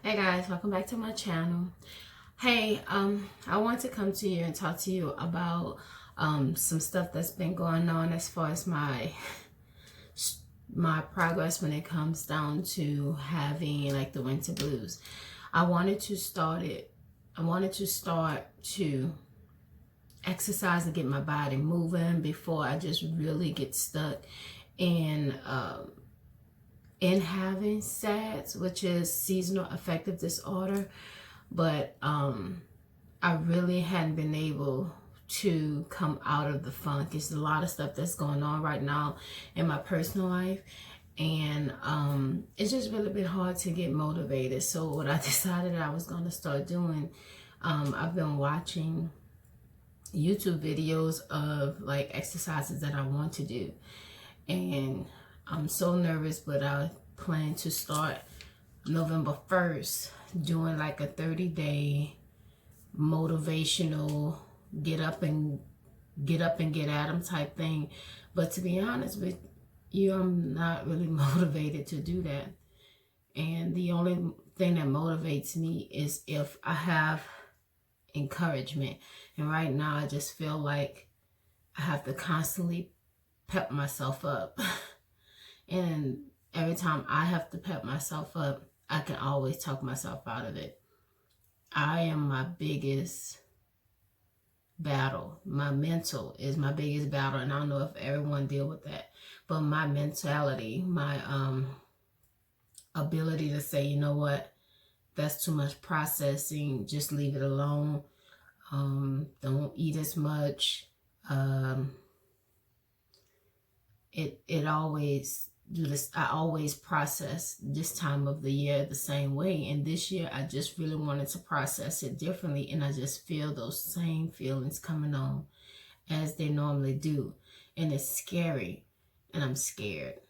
Hey guys, welcome back to my channel. Hey, I want to come to you and talk to you about some stuff that's been going on as far as my progress when it comes down to having like the winter blues. I wanted to start to exercise and get my body moving before I just really get stuck in having SADS, which is seasonal affective disorder. But I really hadn't been able to come out of the funk. It's a lot of stuff that's going on right now in my personal life, and it's just really been hard to get motivated. So what I decided I was going to start doing, I've been watching YouTube videos of like exercises that I want to do, and I'm so nervous, but I plan to start November 1st doing like a 30-day motivational get up and get at 'em type thing. But to be honest with you, I'm not really motivated to do that. And the only thing that motivates me is if I have encouragement. And right now I just feel like I have to constantly pep myself up. And every time I have to pep myself up, I can always talk myself out of it. I am my biggest battle. My mental is my biggest battle, and I don't know if everyone deal with that. But my mentality, my ability to say, you know what, that's too much processing, just leave it alone. Don't eat as much. It always do this. I always process this time of the year the same way, and this year I just really wanted to process it differently, and I just feel those same feelings coming on as they normally do, and it's scary, and I'm scared.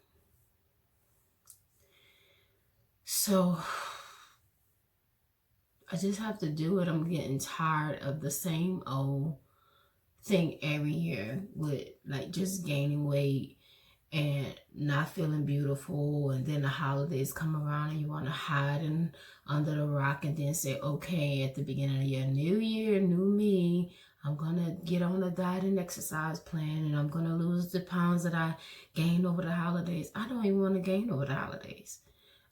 So I just have to do it. I'm getting tired of the same old thing every year with like just gaining weight and not feeling beautiful, and then the holidays come around and you want to hide under the rock and then say, okay, at the beginning of the year, new me, I'm gonna get on a diet and exercise plan, and I'm gonna lose the pounds that I gained over the holidays. I don't even want to gain over the holidays.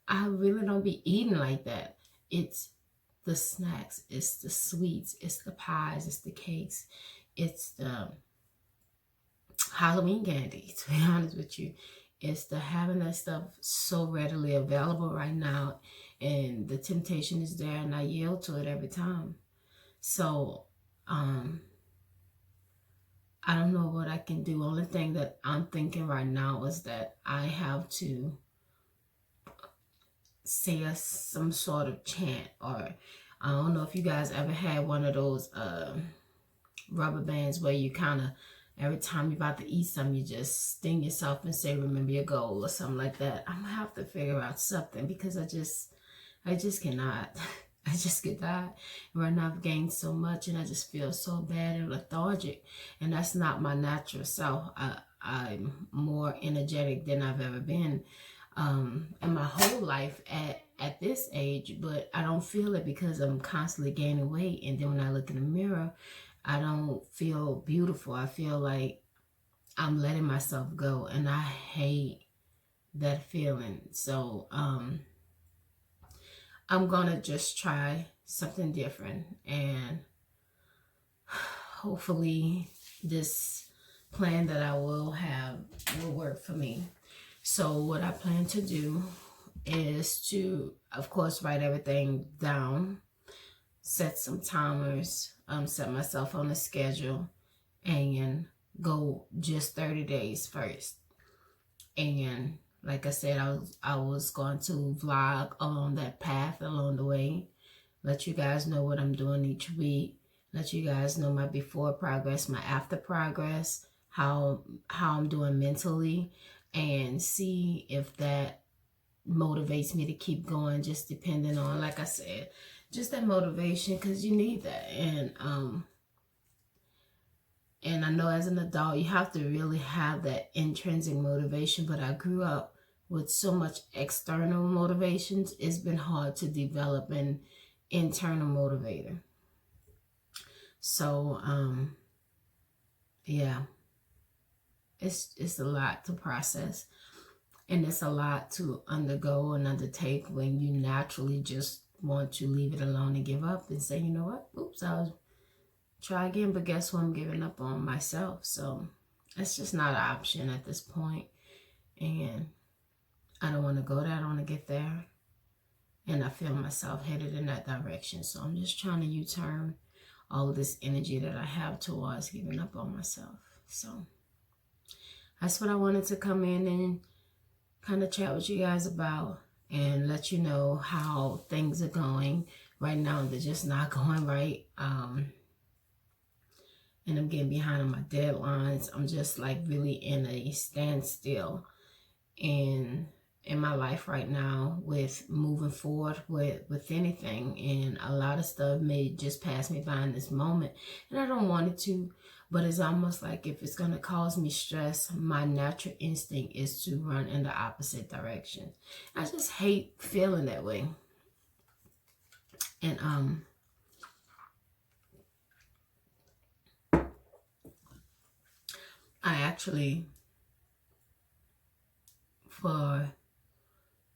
I really don't be eating like that. It's the snacks, it's the sweets, it's the pies, it's the cakes, it's the Halloween candy, to be honest with you. It's the having that stuff so readily available right now, and the temptation is there, and I yield to it every time. So I don't know what I can do. Only thing that I'm thinking right now is that I have to say some sort of chant, or I don't know if you guys ever had one of those rubber bands where you kind of, every time you're about to eat something, you just sting yourself and say, remember your goal, or something like that. I'm going to have to figure out something, because I just cannot. I just get tired. Right now I've gained so much, and I just feel so bad and lethargic. And that's not my natural self. I'm more energetic than I've ever been in my whole life at this age. But I don't feel it because I'm constantly gaining weight. And then when I look in the mirror, I don't feel beautiful. I feel like I'm letting myself go, and I hate that feeling. So I'm gonna just try something different, and hopefully this plan that I will have will work for me. So what I plan to do is to, of course, write everything down, set some timers, set myself on a schedule, and go just 30 days first. And like I said, I was going to vlog along that path along the way, let you guys know what I'm doing each week, let you guys know my before progress, my after progress, how I'm doing mentally, and see if that motivates me to keep going, just depending on, like I said, just that motivation, because you need that. And I know as an adult, you have to really have that intrinsic motivation, but I grew up with so much external motivations, it's been hard to develop an internal motivator. So, yeah, it's a lot to process, and it's a lot to undergo and undertake when you naturally just want to leave it alone and give up and say, you know what, oops, I'll try again, but guess what, I'm giving up on myself. So it's just not an option at this point, and I don't want to go there. I don't want to get there, and I feel myself headed in that direction. So I'm just trying to U-turn all of this energy that I have towards giving up on myself. So that's what I wanted to come in and kind of chat with you guys about and let you know how things are going. Right now, they're just not going right. And I'm getting behind on my deadlines. I'm just like really in a standstill in my life right now with moving forward with anything, and a lot of stuff may just pass me by in this moment, and I don't want it to, but it's almost like if it's going to cause me stress, my natural instinct is to run in the opposite direction. I just hate feeling that way. And I actually, for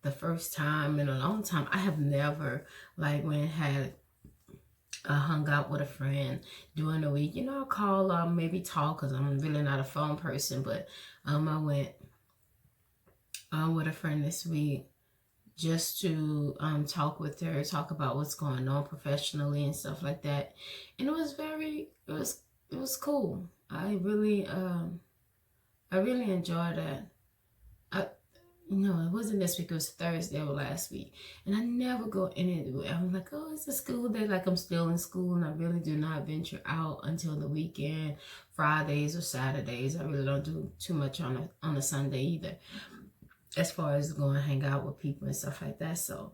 the first time in a long time, I have never like when had hung out with a friend during the week. You know, I'll call, maybe talk, because I'm really not a phone person, but I went with a friend this week just to talk with her, talk about what's going on professionally and stuff like that. And it was cool. I really enjoyed that. It wasn't this week, it was Thursday or last week. And I never go in it. I'm like, oh, it's a school day. Like I'm still in school, and I really do not venture out until the weekend, Fridays or Saturdays. I really don't do too much on a Sunday either, as far as going to hang out with people and stuff like that. So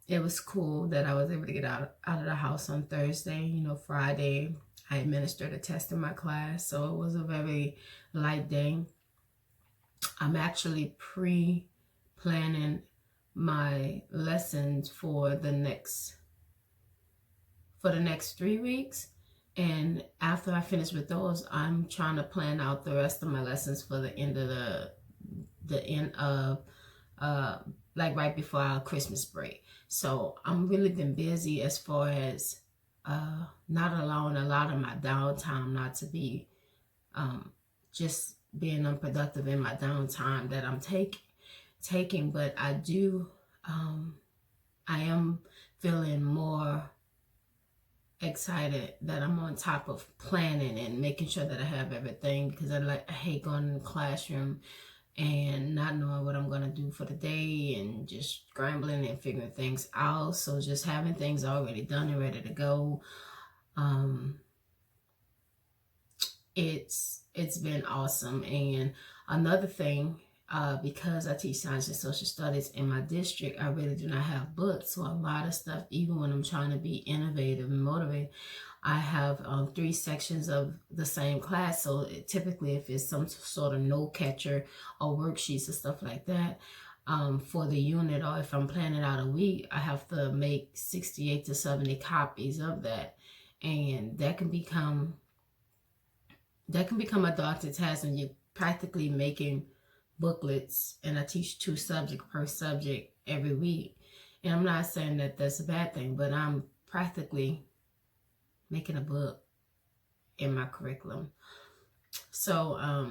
it was cool that I was able to get out of the house on Thursday. Friday, I administered a test in my class, so it was a very light day. I'm actually pre-planning my lessons for the next 3 weeks. And after I finish with those, I'm trying to plan out the rest of my lessons for the end of like right before our Christmas break. So I'm really been busy as far as not allowing a lot of my downtime not to be just being unproductive in my downtime that I'm taking, but I am feeling more excited that I'm on top of planning and making sure that I have everything, because I hate going in the classroom and not knowing what I'm going to do for the day and just scrambling and figuring things out. So just having things already done and ready to go, it's been awesome. And another thing, because I teach science and social studies in my district, I really do not have books. So a lot of stuff, even when I'm trying to be innovative and motivated, I have 3 sections of the same class. So typically, if it's some sort of note catcher or worksheets and stuff like that for the unit, or if I'm planning out a week, I have to make 68 to 70 copies of that. And that can become a daunting task, and you're practically making booklets, and I teach 2 subjects per subject every week. And I'm not saying that that's a bad thing, but I'm practically making a book in my curriculum. So I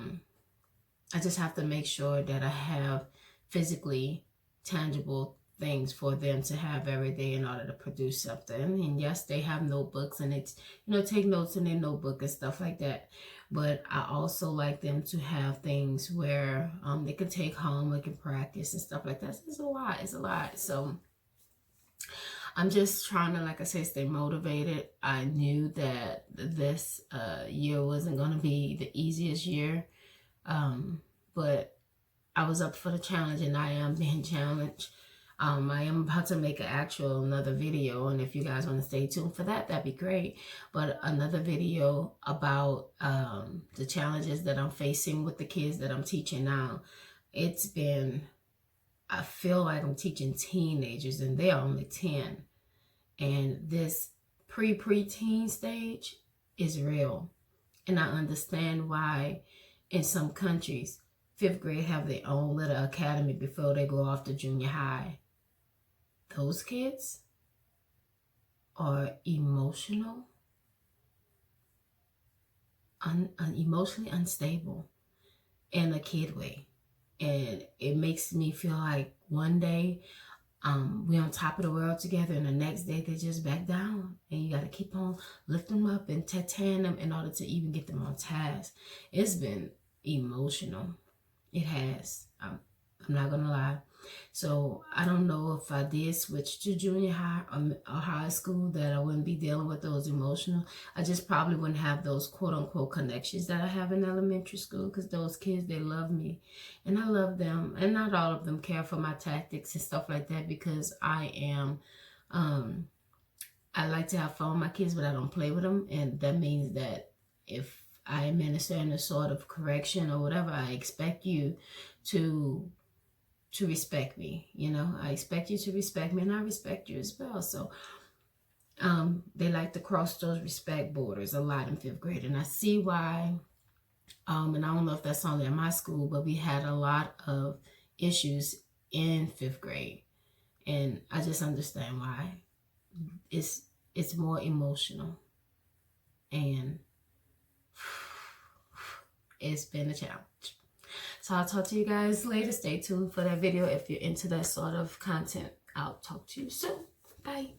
just have to make sure that I have physically tangible things for them to have every day in order to produce something. And yes, they have notebooks, and it's, take notes in their notebook and stuff like that. But I also like them to have things where they can take home, they can practice and stuff like that. It's a lot. So I'm just trying to, like I said, stay motivated. I knew that this year wasn't going to be the easiest year, but I was up for the challenge, and I am being challenged. I am about to make another video, and if you guys want to stay tuned for that, that'd be great. But another video about the challenges that I'm facing with the kids that I'm teaching now. it's been, I feel like I'm teaching teenagers and they're only 10. And this preteen stage is real. And I understand why in some countries, 5th grade have their own little academy before they go off to junior high. Those kids are emotional, emotionally unstable in a kid way. And it makes me feel like one day we're on top of the world together, and the next day they just back down, and you got to keep on lifting them up and tatting them in order to even get them on task. It's been emotional. It has. I'm not gonna lie. So I don't know if I did switch to junior high or high school that I wouldn't be dealing with those emotional. I just probably wouldn't have those quote unquote connections that I have in elementary school, because those kids, they love me and I love them, and not all of them care for my tactics and stuff like that, because I am I like to have fun with my kids, but I don't play with them. And that means that if I administer a sort of correction or whatever, I expect you to respect me. You know, I expect you to respect me, and I respect you as well. So they like to cross those respect borders a lot in 5th grade, and I see why. And I don't know if that's only in my school, but we had a lot of issues in 5th grade, and I just understand why. It's more emotional, and it's been a challenge. So I'll talk to you guys later. Stay tuned for that video if you're into that sort of content. I'll talk to you soon. Bye.